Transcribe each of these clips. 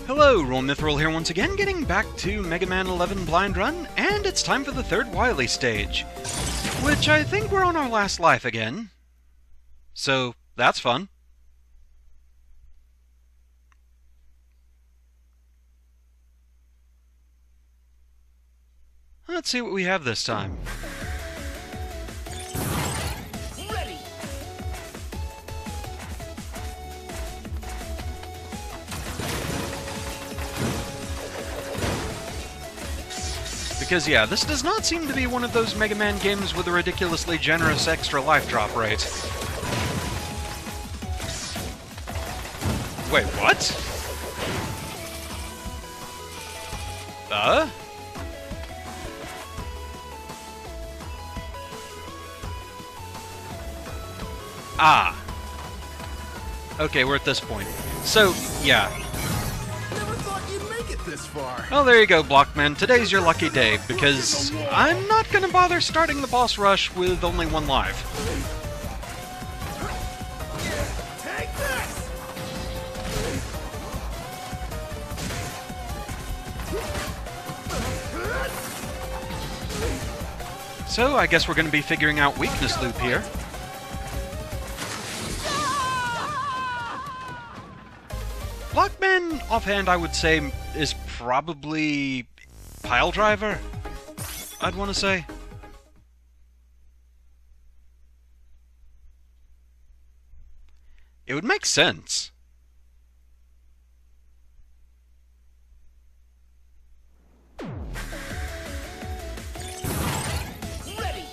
Hello, Roll Mithril here once again, getting back to Mega Man 11 Blind Run, and it's time for the third Wily stage, which I think we're on our last life again, so that's fun. Let's see what we have this time. Because yeah, this does not seem to be one of those Mega Man games with a ridiculously generous extra life drop rate. Wait, what? Ah. Okay, we're at this point. So, yeah. This far. Well, there you go, Blockman. Today's your lucky day, because I'm not gonna bother starting the boss rush with only one life. Take this! So, I guess we're gonna be figuring out weakness loop here. Blockman, offhand, I would say, is probably Pile Driver, I'd want to say. It would make sense. Ready.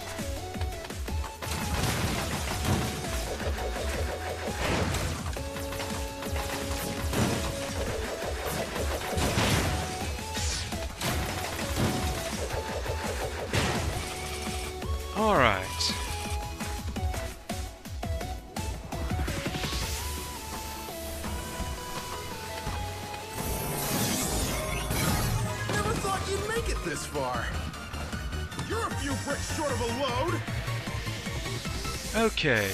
Alright. Never thought you'd make it this far. You're a few bricks short of a load. Okay.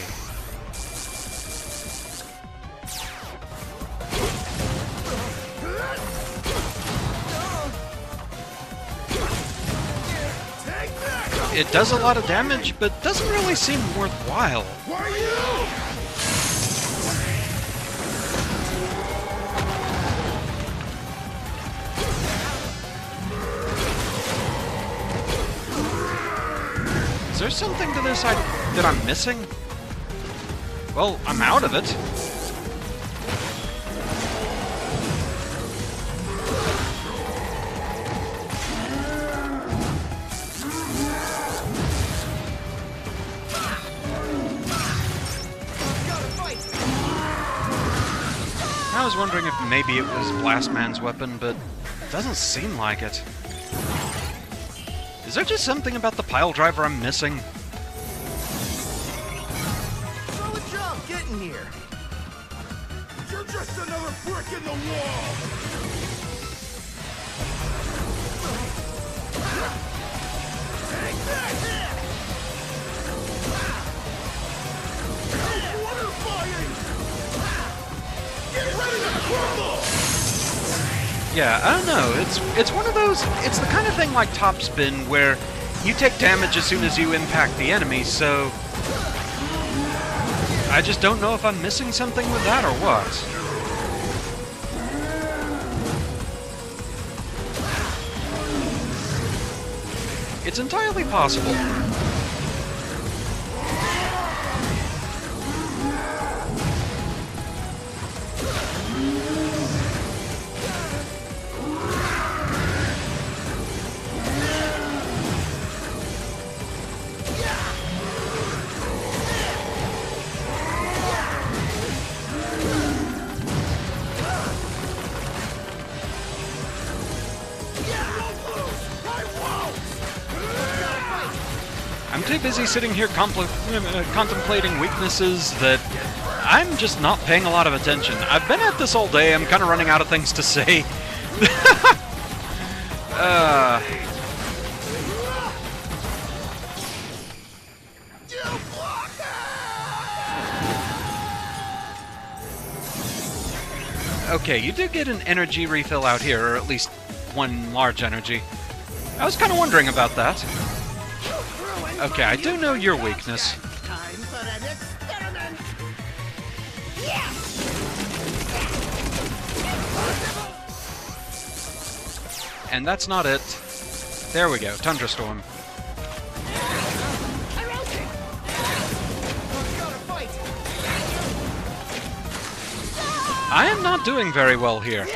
Take that! It does a lot of damage, but doesn't really seem worthwhile. Why you? Is there something to this that I'm missing? Well, I'm out of it. I was wondering if maybe it was Blastman's weapon, but it doesn't seem like it. Is there just something about the pile driver I'm missing? Solid job getting here. You're just another brick in the wall. Take that! Water flying! Get ready to crumble! Yeah, I don't know. It's one of those. It's the kind of thing like Top Spin where you take damage as soon as you impact the enemy. So I just don't know if I'm missing something with that or what. It's entirely possible. I'm too busy sitting here contemplating weaknesses that I'm just not paying a lot of attention. I've been at this all day, I'm kind of running out of things to say. Okay, you do get an energy refill out here, or at least one large energy. I was kind of wondering about that. Okay, I do know your weakness. Time for an experiment. And that's not it. There we go, Tundra Storm. I am not doing very well here.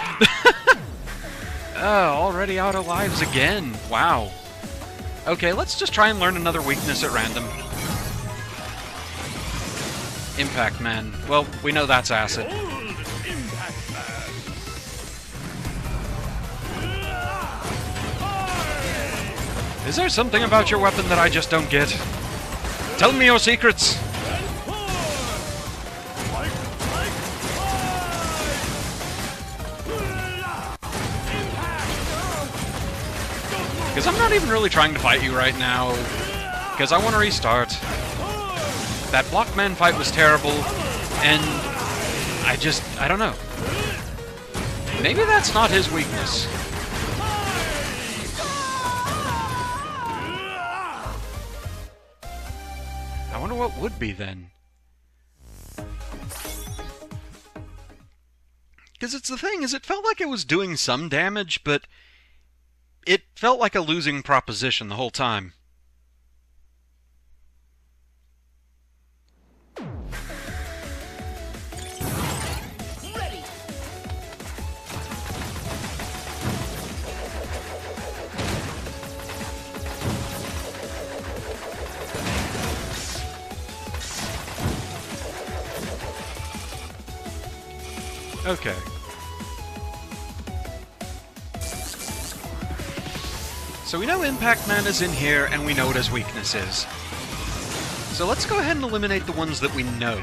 Already out of lives again. Wow. Okay, let's just try and learn another weakness at random. Impact Man. Well, we know that's acid. Is there something about your weapon that I just don't get? Tell me your secrets! Because I'm not even really trying to fight you right now, because I want to restart. That Blockman fight was terrible, and I don't know. Maybe that's not his weakness. I wonder what would be then. Because it's the thing, is it felt like it was doing some damage, but it felt like a losing proposition the whole time. Ready. Okay. So we know Impact Man is in here, and we know what his weakness is. So let's go ahead and eliminate the ones that we know.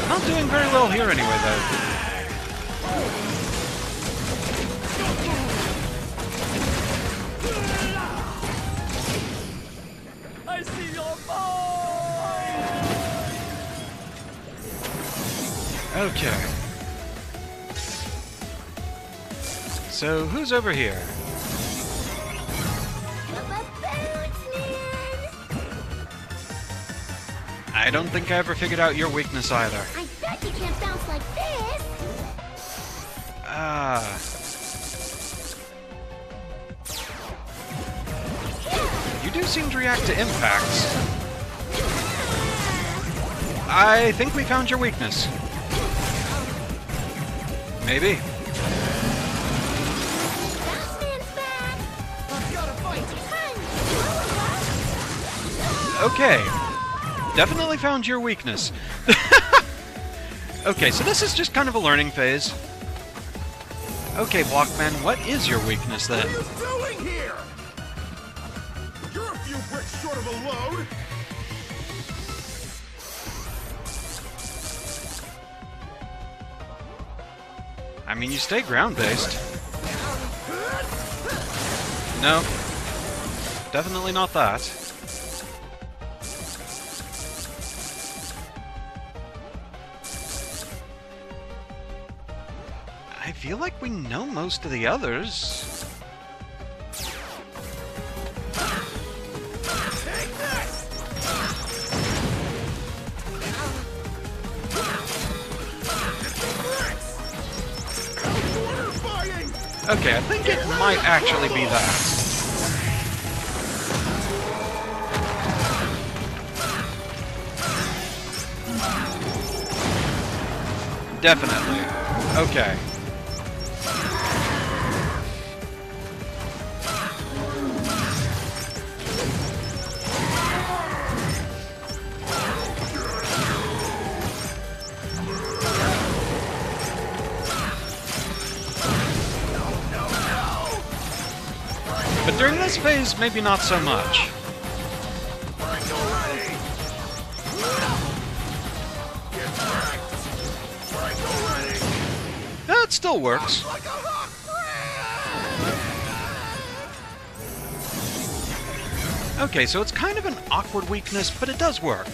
Not doing very well here anyway, though. I see your boy! Okay. So, who's over here? I don't think I ever figured out your weakness either. I bet you can't bounce like this! You do seem to react to impacts. I think we found your weakness. Maybe. Batman's back! I've got to fight! Okay. Definitely found your weakness. Okay, so this is just kind of a learning phase. Okay, Blockman, what is your weakness then? What are you doing here? You're a few bricks short of a load. I mean, you stay ground-based. No. Definitely not that. I feel like we know most of the others. Take this! Horrifying! Okay, I think it might actually be that. Definitely. Okay. But during this phase, maybe not so much. It still works. Okay, so it's kind of an awkward weakness, but it does work.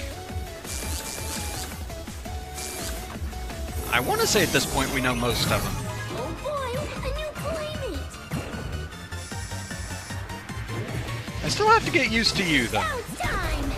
I want to say at this point we know most of them. Oh boy, a new playmate. I still have to get used to you, though. Bounce time.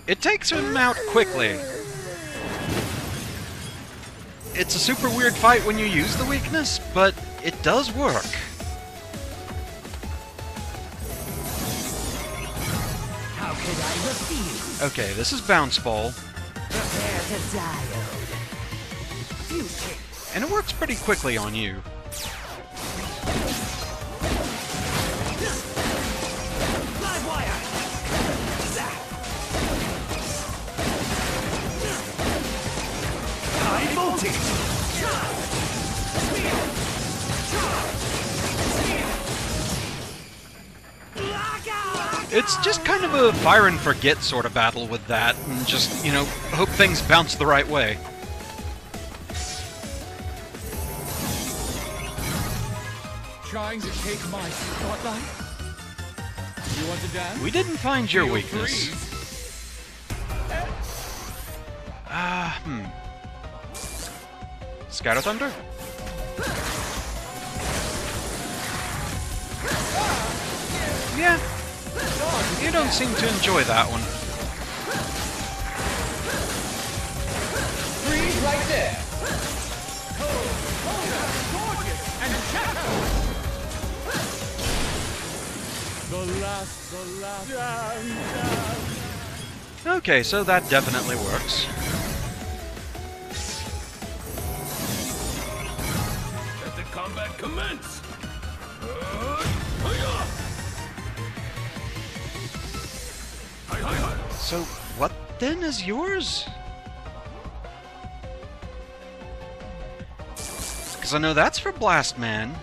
It takes him out quickly. It's a super weird fight when you use the weakness, but it does work. How could I refuse? Okay, this is Bounce Ball, Prepare to diode. Future. and it works pretty quickly on you. Live wire. Zap. High voltage. It's just kind of a fire and forget sort of battle with that, and just, you know, hope things bounce the right way. Trying to take my spotlight? You want to dance? We didn't find your Feel weakness. free. Scatter Thunder? Yeah. You don't seem to enjoy that one. Freeze right there. Gorgeous and the last dance. Okay, so that definitely works. Let the combat commence. So, what then is yours? Because I know that's for Blast Man.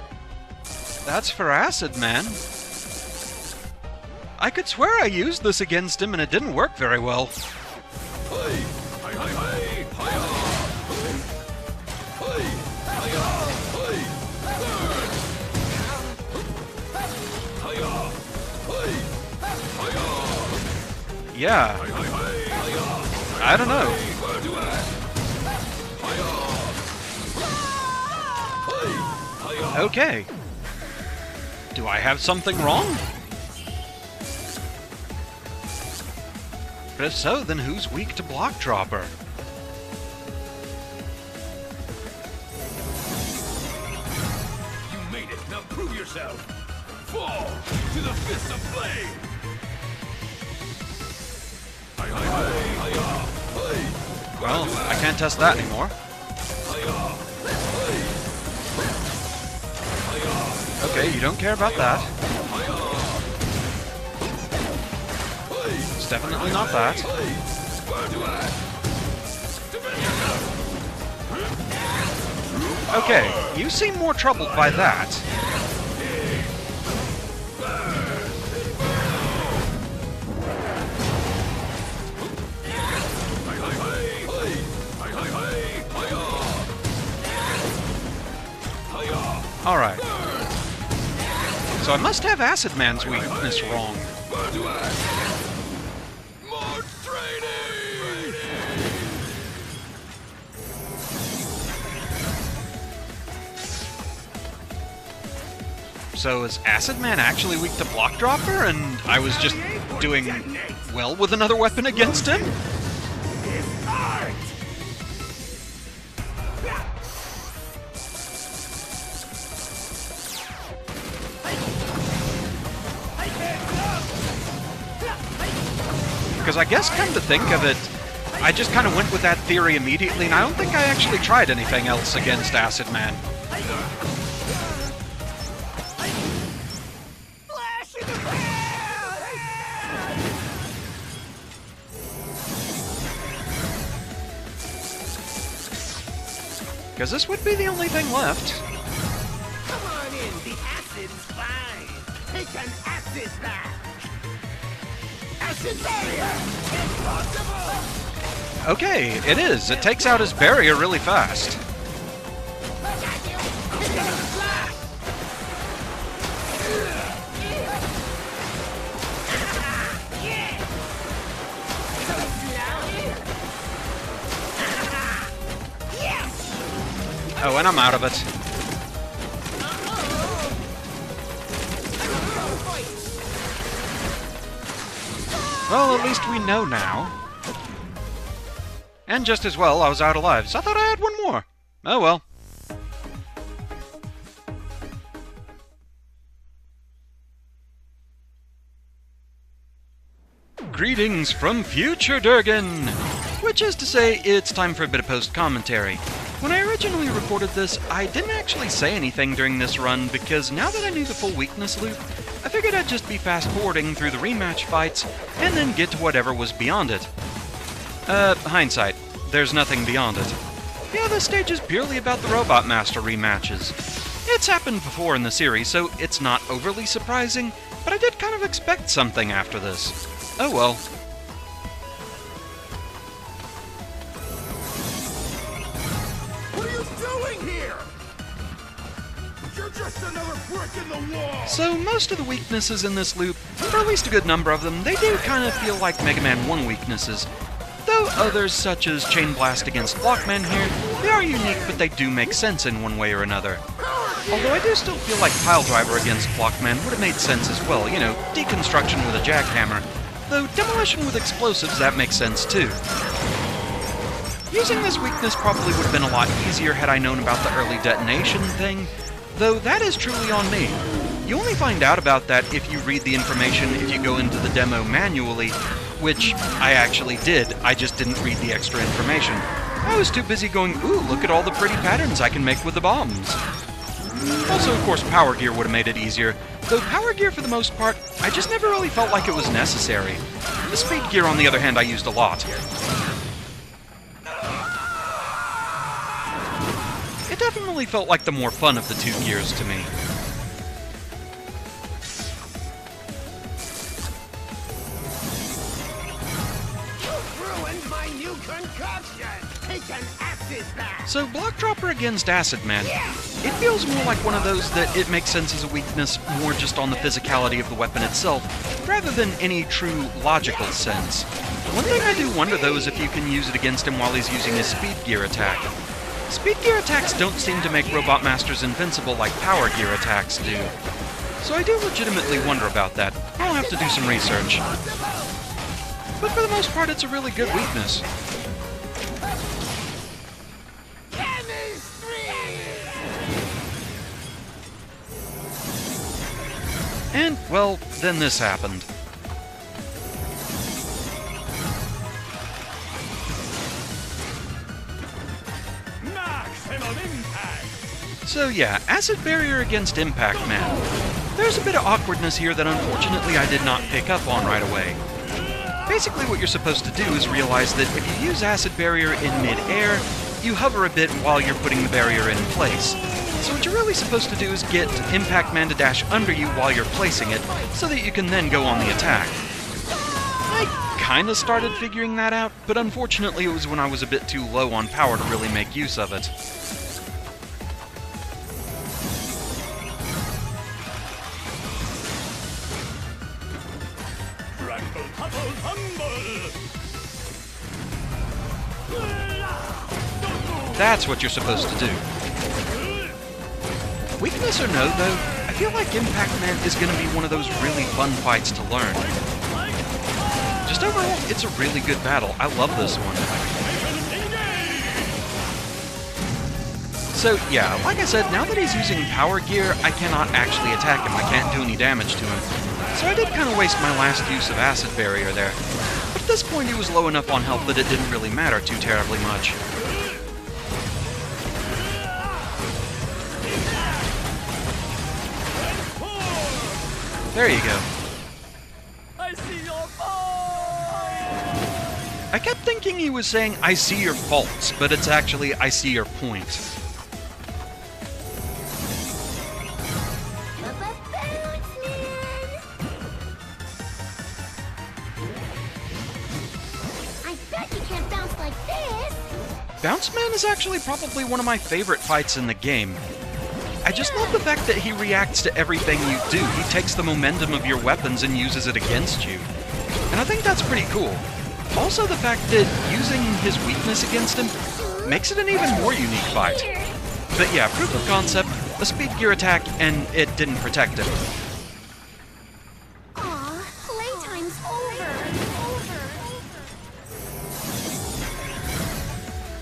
That's for Acid Man. I could swear I used this against him and it didn't work very well. Yeah. I don't know. Okay. Do I have something wrong? But if so, then who's weak to Block Dropper? You made it. Now prove yourself. Fall to the fist of flame. Well, I can't test that anymore. Okay, you don't care about that. It's definitely not that. Okay, you seem more troubled by that. Alright. So I must have Acid Man's weakness wrong. More training! So is Acid Man actually weak to Block Dropper, and I was just doing well with another weapon against him? It's art. Because I guess, come to think of it, I just kind of went with that theory immediately, and I don't think I actually tried anything else against Acid Man. Flash in the pan! Because this would be the only thing left. Come on in, the acid's fine. Take an acid bath. Acid barrier! Impossible! Okay, it is. It takes out his barrier really fast. Oh, and I'm out of it. Well, at least we know now. And just as well, I was out of lives. I thought I had one more. Oh well. Greetings from future Durgan! Which is to say, it's time for a bit of post-commentary. When I originally recorded this, I didn't actually say anything during this run because now that I knew the full weakness loop, I figured I'd just be fast-forwarding through the rematch fights and then get to whatever was beyond it. Hindsight. There's nothing beyond it. Yeah, this stage is purely about the Robot Master rematches. It's happened before in the series, so it's not overly surprising, but I did kind of expect something after this. Oh well. What are you doing here? You're just another brick in the wall! So most of the weaknesses in this loop, or at least a good number of them, they do kind of feel like Mega Man 1 weaknesses. Though others, such as Chain Blast against Blockman here, they are unique, but they do make sense in one way or another. Although I do still feel like Pile Driver against Blockman would have made sense as well, you know, deconstruction with a jackhammer. Though demolition with explosives, that makes sense too. Using this weakness probably would have been a lot easier had I known about the early detonation thing, though that is truly on me. You only find out about that if you read the information if you go into the demo manually, which I actually did, I just didn't read the extra information. I was too busy going, ooh, look at all the pretty patterns I can make with the bombs. Also, of course, Power Gear would have made it easier, though Power Gear for the most part, I just never really felt like it was necessary. The Speed Gear, on the other hand, I used a lot. It definitely felt like the more fun of the two gears to me. So, Block Dropper against Acid Man. It feels more like one of those that it makes sense as a weakness more just on the physicality of the weapon itself, rather than any true logical sense. One thing I do wonder though is if you can use it against him while he's using his Speed Gear attack. Speed Gear attacks don't seem to make Robot Masters invincible like Power Gear attacks do. So I do legitimately wonder about that. I'll have to do some research. But for the most part, it's a really good weakness. And, well, then this happened. Maximum impact! So yeah, Acid Barrier against Impact Man. There's a bit of awkwardness here that unfortunately I did not pick up on right away. Basically what you're supposed to do is realize that if you use Acid Barrier in mid-air, you hover a bit while you're putting the barrier in place. So what you're really supposed to do is get Impact Man to dash under you while you're placing it, so that you can then go on the attack. I kinda started figuring that out, but unfortunately it was when I was a bit too low on power to really make use of it. That's what you're supposed to do. Weakness or no, though, I feel like Impact Man is going to be one of those really fun fights to learn. Just overall, it's a really good battle. I love this one. So, yeah, like I said, now that he's using Power Gear, I cannot actually attack him. I can't do any damage to him. So I did kind of waste my last use of Acid Barrier there. But at this point, he was low enough on health that it didn't really matter too terribly much. There you go. I see your boy! I kept thinking he was saying, I see your faults, but it's actually, I see your point. I bet you can't bounce like this! Bounce Man is actually probably one of my favorite fights in the game. I just love the fact that he reacts to everything you do. He takes the momentum of your weapons and uses it against you. And I think that's pretty cool. Also the fact that using his weakness against him makes it an even more unique fight. But yeah, proof of concept, a speed gear attack, and it didn't protect him. Aw, playtime's over.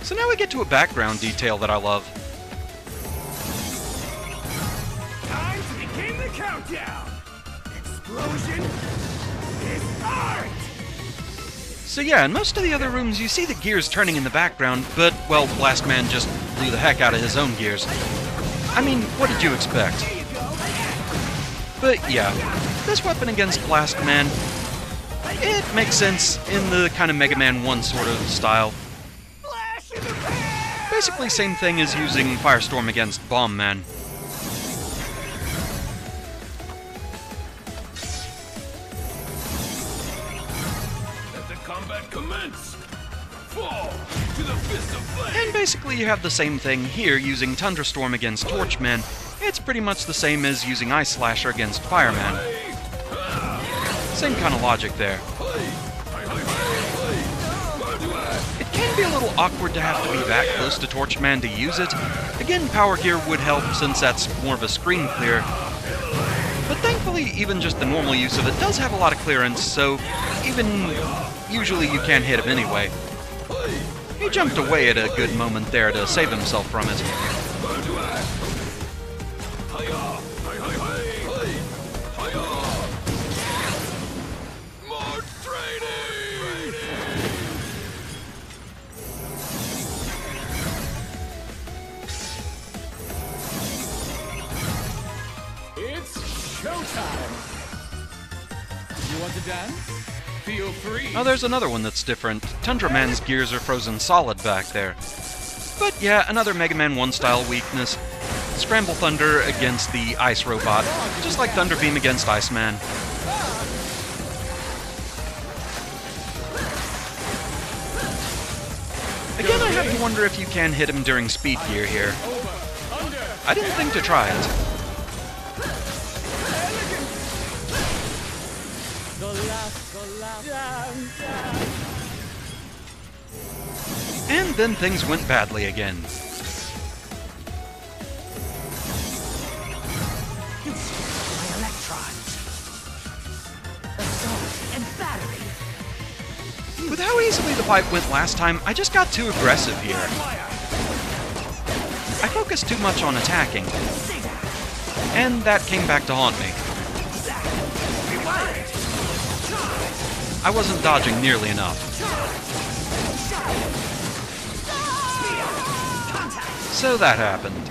So now we get to a background detail that I love. Time to begin the countdown! Explosion is art! So yeah, in most of the other rooms you see the gears turning in the background, but, well, Blast Man just blew the heck out of his own gears. I mean, what did you expect? But yeah, this weapon against Blast Man, it makes sense in the kind of Mega Man 1 sort of style. Flash in the pan! Basically same thing as using Firestorm against Bomb Man. Combat commence! Fall to the fist of flame! And basically you have the same thing here using Tundra Storm against Torchman. It's pretty much the same as using Ice Slasher against Fireman. Same kind of logic there. It can be a little awkward to have to be that close to Torchman to use it. Again, Power Gear would help since that's more of a screen clear. But thankfully, even just the normal use of it does have a lot of clearance, so even usually you can't hit him anyway. He jumped away at a good moment there to save himself from it. More training! It's showtime! You want to dance? Feel free! Oh, there's another one that's different. Tundra Man's gears are frozen solid back there. But yeah, another Mega Man 1 style weakness. Scramble Thunder against the Ice Robot, just like Thunder Beam against Iceman. Again, I have to wonder if you can hit him during Speed Gear here. I didn't think to try it. And then things went badly again. You stole my electrons. Assault and battery. With how easily the fight went last time, I just got too aggressive here. I focused too much on attacking. And that came back to haunt me. I wasn't dodging nearly enough. So that happened.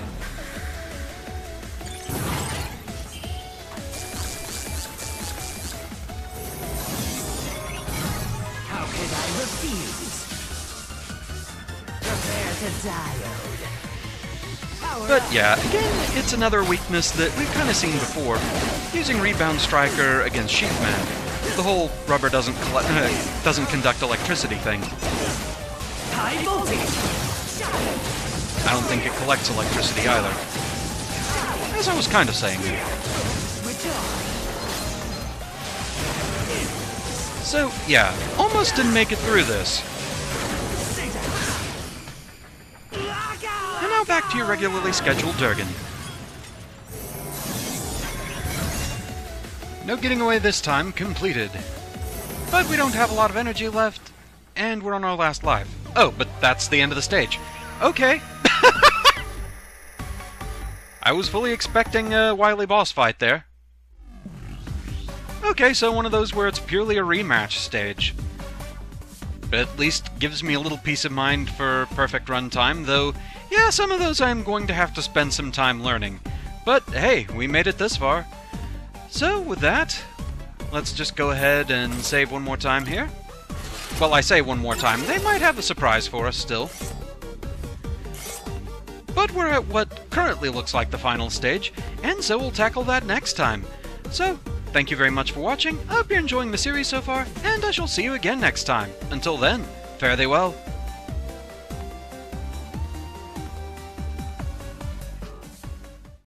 How could I refuse? Prepare to diode. Power But up. yeah, again, it's another weakness that we've kind of seen before, using Rebound Striker against Sheepman. The whole rubber doesn't conduct electricity thing. High voltage. I don't think it collects electricity either. As I was kind of saying. Switch on. So, yeah, almost didn't make it through this. And now back to your regularly scheduled Durgan. No getting away this time, completed. But we don't have a lot of energy left, and we're on our last life. Oh, but that's the end of the stage. Okay. I was fully expecting a wily boss fight there. Okay, so one of those where it's purely a rematch stage. But at least gives me a little peace of mind for perfect runtime, though, yeah, some of those I'm going to have to spend some time learning. But hey, we made it this far. So, with that, let's just go ahead and save one more time here. Well, I say one more time. They might have a surprise for us still. But we're at what currently looks like the final stage, and so we'll tackle that next time. So, thank you very much for watching. I hope you're enjoying the series so far, and I shall see you again next time. Until then, fare thee well.